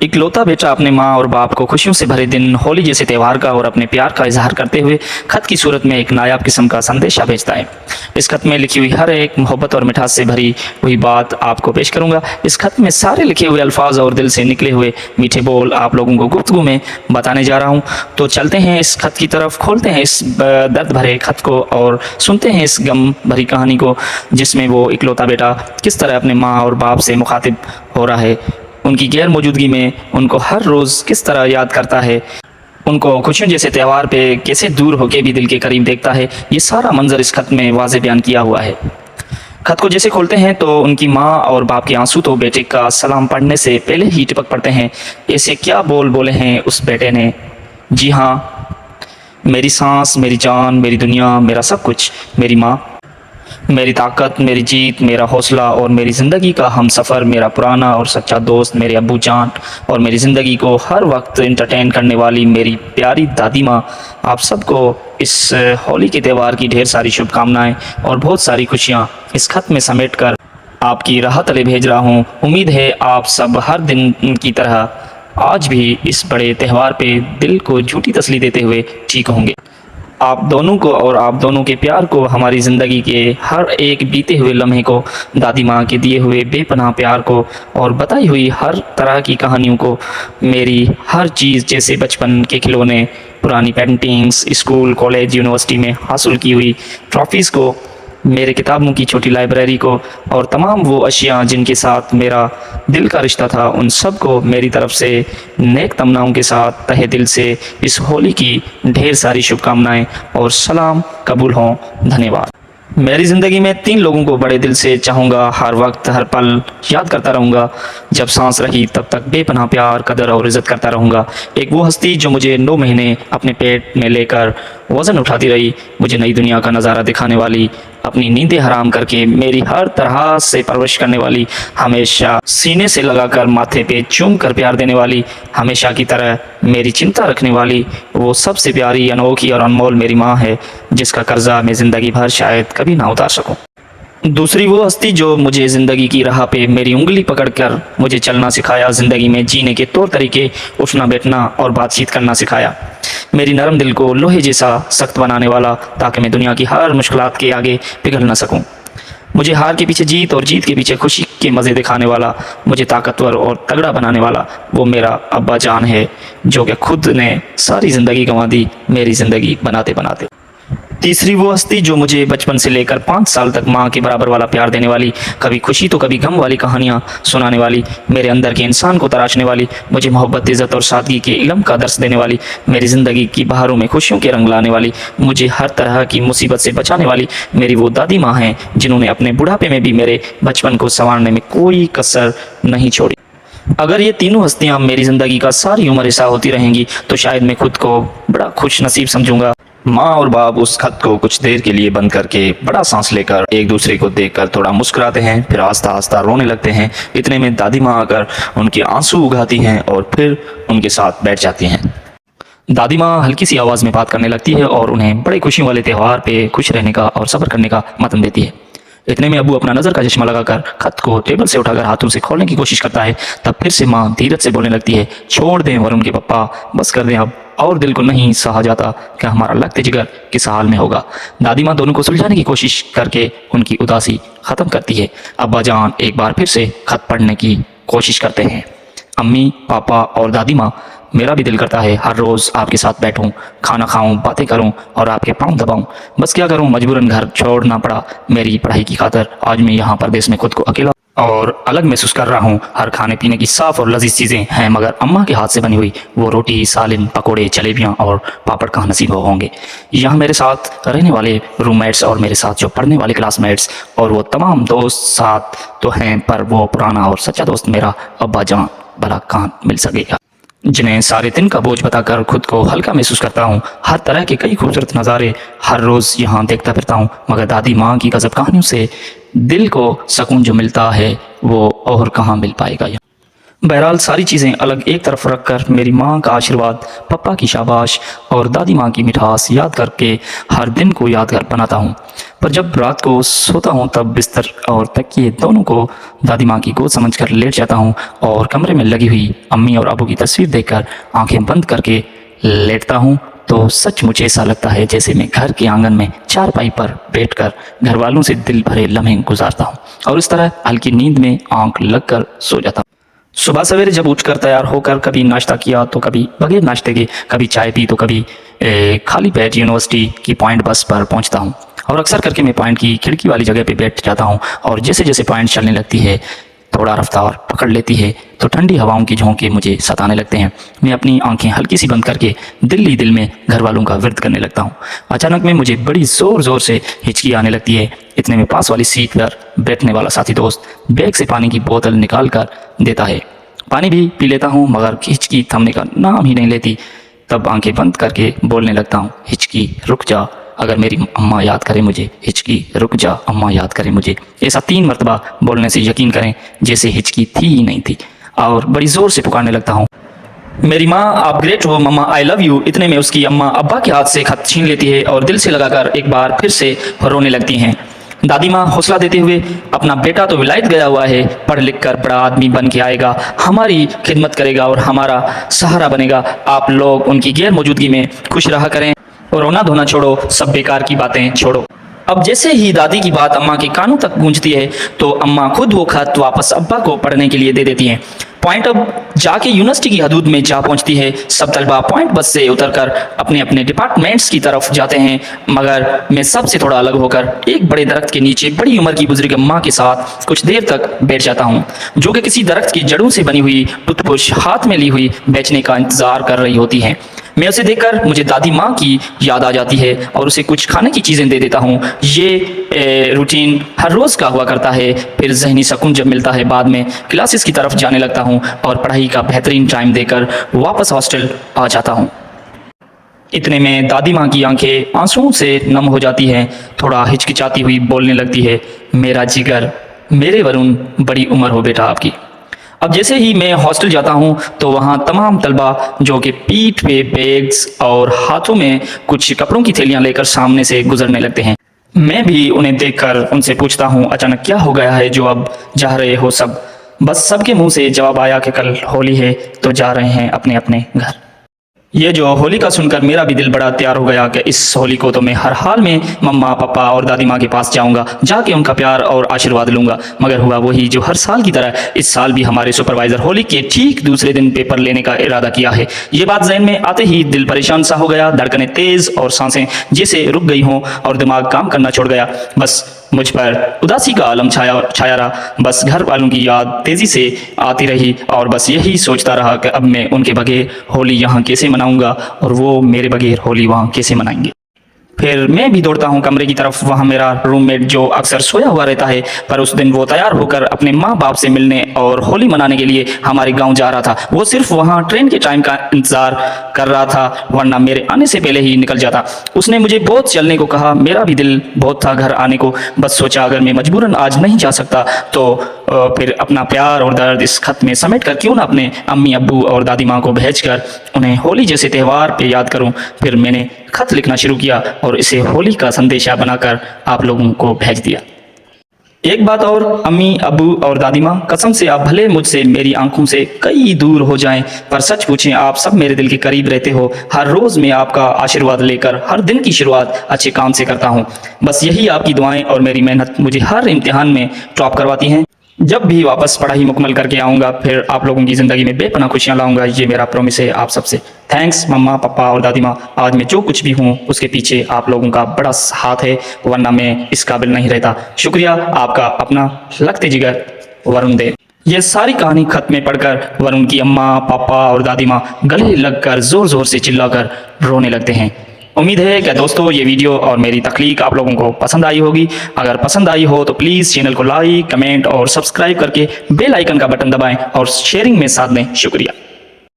इकलौता बेटा अपने माँ और बाप को खुशियों से भरे दिन होली जैसे त्यौहार का और अपने प्यार का इजहार करते हुए खत की सूरत में एक नायाब किस्म का संदेशा भेजता है। इस खत में लिखी हुई हर एक मोहब्बत और मिठास से भरी हुई बात आपको पेश करूंगा। इस खत में सारे लिखे हुए अल्फाज और दिल से निकले हुए मीठे बोल आप लोगों को गुफ्तगू में बताने जा रहा हूँ। तो चलते हैं इस खत की तरफ, खोलते हैं इस दर्द भरे खत को और सुनते हैं इस गम भरी कहानी को, जिसमें वो इकलौता बेटा किस तरह अपने माँ और बाप से मुखातिब हो रहा है, उनकी गैर मौजूदगी में उनको हर रोज़ किस तरह याद करता है, उनको खुशियों जैसे त्यौहार पे कैसे दूर होके भी दिल के करीब देखता है। ये सारा मंजर इस खत में वाज़े बयान किया हुआ है। खत को जैसे खोलते हैं तो उनकी माँ और बाप के आंसू तो बेटे का सलाम पढ़ने से पहले ही टपक पड़ते हैं। ऐसे क्या बोल बोले हैं उस बेटे ने, जी हाँ, मेरी सांस, मेरी जान, मेरी दुनिया, मेरा सब कुछ, मेरी माँ, मेरी ताकत, मेरी जीत, मेरा हौसला और मेरी ज़िंदगी का हम सफ़र, मेरा पुराना और सच्चा दोस्त, मेरे अब्बू जान और मेरी ज़िंदगी को हर वक्त इंटरटेन करने वाली मेरी प्यारी दादी माँ, आप सबको इस होली के त्यौहार की ढेर सारी शुभकामनाएं और बहुत सारी खुशियाँ इस खत में समेट कर आपकी राह तले भेज रहा हूँ। उम्मीद है आप सब हर दिन की तरह आज भी इस बड़े त्यौहार पे दिल को झूठी तसल्ली देते हुए ठीक होंगे। आप दोनों को और आप दोनों के प्यार को, हमारी ज़िंदगी के हर एक बीते हुए लम्हे को, दादी माँ के दिए हुए बेपनाह प्यार को और बताई हुई हर तरह की कहानियों को, मेरी हर चीज़ जैसे बचपन के खिलौने, पुरानी पेंटिंग्स, स्कूल, कॉलेज, यूनिवर्सिटी में हासिल की हुई ट्रॉफ़ीज़ को, मेरे किताबों की छोटी लाइब्रेरी को और तमाम वो अशिया जिनके साथ मेरा दिल का रिश्ता था, उन सब को मेरी तरफ से नेक तमन्नाओं के साथ तहे दिल से इस होली की ढेर सारी शुभकामनाएं और सलाम कबूल हों। धन्यवाद। मेरी ज़िंदगी में 3 लोगों को बड़े दिल से चाहूँगा, हर वक्त हर पल याद करता रहूँगा, जब सांस रही तब तक बेपनाह प्यार, कदर और इज़्ज़त करता रहूँगा। एक वो हस्ती जो मुझे 9 महीने अपने पेट में लेकर वज़न उठाती रही, मुझे नई दुनिया का नज़ारा दिखाने वाली, अपनी नींदें हराम करके मेरी हर तरह से परवरिश करने वाली, हमेशा सीने से लगाकर माथे पे चूम कर प्यार देने वाली, हमेशा की तरह मेरी चिंता रखने वाली, वो सबसे प्यारी, अनोखी और अनमोल मेरी माँ है, जिसका कर्जा मैं ज़िंदगी भर शायद कभी ना उतार सकूं। दूसरी वो हस्ती जो मुझे ज़िंदगी की राह पे मेरी उंगली पकड़कर मुझे चलना सिखाया, ज़िंदगी में जीने के तौर तरीके, उठना बैठना और बातचीत करना सिखाया, मेरी नरम दिल को लोहे जैसा सख्त बनाने वाला, ताकि मैं दुनिया की हर मुश्किलात के आगे पिघल ना सकूं। मुझे हार के पीछे जीत और जीत के पीछे खुशी के मज़े दिखाने वाला, मुझे ताकतवर और तगड़ा बनाने वाला वो मेरा अब्बा जान है, जो कि खुद ने सारी ज़िंदगी गंवा दी मेरी ज़िंदगी बनाते बनाते। तीसरी वो हस्ती जो मुझे बचपन से लेकर 5 साल तक माँ के बराबर वाला प्यार देने वाली, कभी खुशी तो कभी गम वाली कहानियाँ सुनाने वाली, मेरे अंदर के इंसान को तराशने वाली, मुझे मोहब्बत, इज़्ज़त और सादगी के इल्म का दर्स देने वाली, मेरी ज़िंदगी की बहारों में खुशियों के रंग लाने वाली, मुझे हर तरह की मुसीबत से बचाने वाली मेरी वो दादी माँ हैं, जिन्होंने अपने बुढ़ापे में भी मेरे बचपन को संवारने में कोई कसर नहीं छोड़ी। अगर ये तीनों हस्तियाँ मेरी ज़िंदगी का सारी उम्र ऐसा होती रहेंगी तो शायद मैं खुद को बड़ा खुश नसीब समझूंगा। माँ और बाप उस खत को कुछ देर के लिए बंद करके बड़ा सांस लेकर एक दूसरे को देखकर थोड़ा मुस्कुराते हैं, फिर आस्ता आस्ता रोने लगते हैं। इतने में दादी माँ आकर उनके आंसू उगाती हैं और फिर उनके साथ बैठ जाती हैं। दादी माँ हल्की सी आवाज़ में बात करने लगती है और उन्हें बड़े खुशियों वाले त्यौहार पे खुश रहने का और सब्र करने का मतन देती है। इतने में अब्बू अपना नज़र का चश्मा लगाकर खत को टेबल से उठाकर हाथों से खोलने की कोशिश करता है। तब फिर से माँ धीरज से बोलने लगती है, छोड़ दें वरुण के पप्पा, बस कर दें अब, और दिल को नहीं सहा जाता कि हमारा लगते जिगर किस हाल में होगा। दादी माँ दोनों को सुलझाने की कोशिश करके उनकी उदासी ख़त्म करती है। अब्बा जान एक बार फिर से खत पढ़ने की कोशिश करते हैं। अम्मी, पापा और दादी माँ, मेरा भी दिल करता है हर रोज़ आपके साथ बैठूं, खाना खाऊं, बातें करूं और आपके पाँव दबाऊं। बस क्या करूं, मजबूरन घर छोड़ना पड़ा मेरी पढ़ाई की खातर। आज मैं यहाँ परदेश में खुद को अकेला और अलग महसूस कर रहा हूँ। हर खाने पीने की साफ़ और लजीज चीज़ें हैं, मगर अम्मा के हाथ से बनी हुई वो रोटी, सालन, पकोड़े, जलेबियाँ और पापड़ कहाँ नसीब होंगे। यहाँ मेरे साथ रहने वाले रूममेट्स और मेरे साथ जो पढ़ने वाले क्लासमेट्स और वो तमाम दोस्त साथ तो हैं, पर वो पुराना और सच्चा दोस्त मेरा अब्बा जान भला कहाँ मिल सकेगा, जिन्हें सारे दिन का बोझ बताकर खुद को हल्का महसूस करता हूँ। हर तरह के कई खूबसूरत नज़ारे हर रोज़ यहाँ देखता फिरता हूँ, मगर दादी माँ की गज़ब कहानियों से दिल को सुकून जो मिलता है वो और कहाँ मिल पाएगा। बहरहाल सारी चीज़ें अलग एक तरफ रख कर मेरी माँ का आशीर्वाद, पापा की शाबाश और दादी माँ की मिठास याद करके हर दिन को यादगार बनाता हूँ। पर जब रात को सोता हूँ तब बिस्तर और तकिए दोनों को दादी माँ की गोद समझकर लेट जाता हूँ और कमरे में लगी हुई अम्मी और अबू की तस्वीर देखकर आंखें बंद करके लेटता हूँ तो सच मुझे ऐसा लगता है जैसे मैं घर के आंगन में चारपाई पर बैठकर घर वालों से दिल भरे लम्हे गुजारता हूँ और इस तरह हल्की नींद में आंख लगकर सो जाता हूँ। सुबह सवेरे जब उठकर तैयार होकर कभी नाश्ता किया तो कभी बगैर नाश्ते के, कभी चाय पी तो कभी खाली पेट यूनिवर्सिटी की पॉइंट बस पर पहुंचता हूं और अक्सर करके मैं पॉइंट की खिड़की वाली जगह पे बैठ जाता हूं और जैसे जैसे पॉइंट चलने लगती है, थोड़ा रफ्तार पकड़ लेती है तो ठंडी हवाओं की झोंके मुझे सताने लगते हैं। मैं अपनी आंखें हल्की सी बंद करके दिल ही दिल में घर वालों का विर्द करने लगता हूँ। अचानक में मुझे बड़ी ज़ोर ज़ोर से हिचकी आने लगती है। इतने में पास वाली सीट पर बैठने वाला साथी दोस्त बैग से पानी की बोतल निकाल कर देता है। पानी भी पी लेता हूँ मगर हिचकी थमने का नाम ही नहीं लेती। तब आंखें बंद करके बोलने लगता हूँ, हिचकी रुक जा, अगर मेरी अम्मा याद करे मुझे, हिचकी रुक जा, अम्मा याद करे मुझे। ऐसा 3 मरतबा बोलने से यकीन करें जैसे हिचकी थी ही नहीं थी और बड़ी ज़ोर से पुकारने लगता हूँ, मेरी माँ आप ग्रेट हो, मम्मा आई लव यू। इतने में उसकी अम्मा अब्बा के हाथ से खत छीन लेती है और दिल से लगाकर एक बार फिर से रोने लगती हैं। दादी माँ हौसला देते हुए, अपना बेटा तो विलायत गया हुआ है, पढ़ लिख कर बड़ा आदमी बन के आएगा, हमारी खिदमत करेगा और हमारा सहारा बनेगा। आप लोग उनकी गैर मौजूदगी में खुश रहा करें और रोना धोना छोड़ो, सब बेकार की बातें छोड़ो। अब जैसे ही दादी की बात अम्मा के कानों तक गूंजती है तो अम्मा खुद वो खत वापस अब्बा को पढ़ने के लिए दे देती हैं। पॉइंट अब जाके यूनिवर्सिटी की हदूद में जा पहुंचती है। सब तलबा पॉइंट बस से उतरकर अपने अपने डिपार्टमेंट्स की तरफ जाते हैं मगर मैं सबसे थोड़ा अलग होकर एक बड़े दरख्त के नीचे बड़ी उम्र की बुजुर्ग अम्मा के साथ कुछ देर तक बैठ जाता हूं, जो कि किसी दरख्त की जड़ों से बनी हुई टूथब्रश हाथ में ली हुई बेचने का इंतजार कर रही होती हैं। मैं उसे देखकर मुझे दादी माँ की याद आ जाती है और उसे कुछ खाने की चीज़ें दे देता हूँ। ये रूटीन हर रोज़ का हुआ करता है। फिर जहनी सुकून जब मिलता है बाद में क्लासेस की तरफ जाने लगता हूँ और पढ़ाई का बेहतरीन टाइम देकर वापस हॉस्टल आ जाता हूँ। इतने में दादी माँ की आंखें आंसुओं से नम हो जाती हैं, थोड़ा हिचकिचाती हुई बोलने लगती है, मेरा जिगर, मेरे वरुण, बड़ी उम्र हो बेटा आपकी। अब जैसे ही मैं हॉस्टल जाता हूं तो वहां तमाम तलबा जो कि पीठ पे बैग्स और हाथों में कुछ कपड़ों की थैलियां लेकर सामने से गुजरने लगते हैं। मैं भी उन्हें देखकर उनसे पूछता हूं, अचानक क्या हो गया है जो अब जा रहे हो सब? बस सबके मुंह से जवाब आया कि कल होली है तो जा रहे हैं अपने अपने घर। ये जो होली का सुनकर मेरा भी दिल बड़ा तैयार हो गया कि इस होली को तो मैं हर हाल में मम्मा पापा और दादी माँ के पास जाऊंगा, जाके उनका प्यार और आशीर्वाद लूंगा। मगर हुआ वही जो हर साल की तरह इस साल भी हमारे सुपरवाइजर होली के ठीक दूसरे दिन पेपर लेने का इरादा किया है। ये बात जहन में आते ही दिल परेशान सा हो गया, धड़कनें तेज और सांसें जैसे रुक गई हों और दिमाग काम करना छोड़ गया। बस मुझ पर उदासी का आलम छाया रहा। बस घर वालों की याद तेजी से आती रही और बस यही सोचता रहा कि अब मैं उनके बगैर होली यहाँ कैसे मनाऊंगा और वो मेरे बगैर होली वहाँ कैसे मनाएंगे। फिर मैं भी दौड़ता हूँ कमरे की तरफ। वहाँ मेरा रूममेट जो अक्सर सोया हुआ रहता है, पर उस दिन वो तैयार होकर अपने माँ बाप से मिलने और होली मनाने के लिए हमारे गांव जा रहा था। वो सिर्फ वहाँ ट्रेन के टाइम का इंतजार कर रहा था, वरना मेरे आने से पहले ही निकल जाता। उसने मुझे बहुत चलने को कहा, मेरा भी दिल बहुत था घर आने को। बस सोचा अगर मैं मजबूरन आज नहीं जा सकता तो फिर अपना प्यार और दर्द इस खत में समेट कर क्यों ना अपने अम्मी अब्बू और दादी माँ को भेजकर उन्हें होली जैसे त्यौहार पे याद करूं। फिर मैंने खत लिखना शुरू किया और इसे होली का संदेशा बनाकर आप लोगों को भेज दिया। एक बात और, अम्मी अब्बू और दादी माँ, कसम से आप भले मुझसे मेरी आंखों से कई दूर हो जाएं, पर सच पूछें आप सब मेरे दिल के करीब रहते हो। हर रोज़ मैं आपका आशीर्वाद लेकर हर दिन की शुरुआत अच्छे काम से करता हूँ। बस यही आपकी दुआएं और मेरी मेहनत मुझे हर इम्तिहान में टॉप करवाती हैं। जब भी वापस पढ़ाई मुकम्मल करके आऊँगा फिर आप लोगों की ज़िंदगी में बेपनाह खुशियाँ लाऊंगा, ये मेरा प्रॉमिस है आप सबसे। थैंक्स मम्मा पापा और दादी माँ, आज मैं जो कुछ भी हूँ उसके पीछे आप लोगों का बड़ा हाथ है, वरना मैं इस काबिल नहीं रहता। शुक्रिया आपका, अपना लगते जिगर वरुण देव। ये सारी कहानी खत में पढ़कर वरुण की अम्मा पापा और दादी माँ गले लगकर ज़ोर ज़ोर से चिल्लाकर रोने लगते हैं। उम्मीद है कि दोस्तों ये वीडियो और मेरी तख्लीक आप लोगों को पसंद आई होगी। अगर पसंद आई हो तो प्लीज़ चैनल को लाइक कमेंट और सब्सक्राइब करके बेल आइकन का बटन दबाएं और शेयरिंग में साथ दें। शुक्रिया।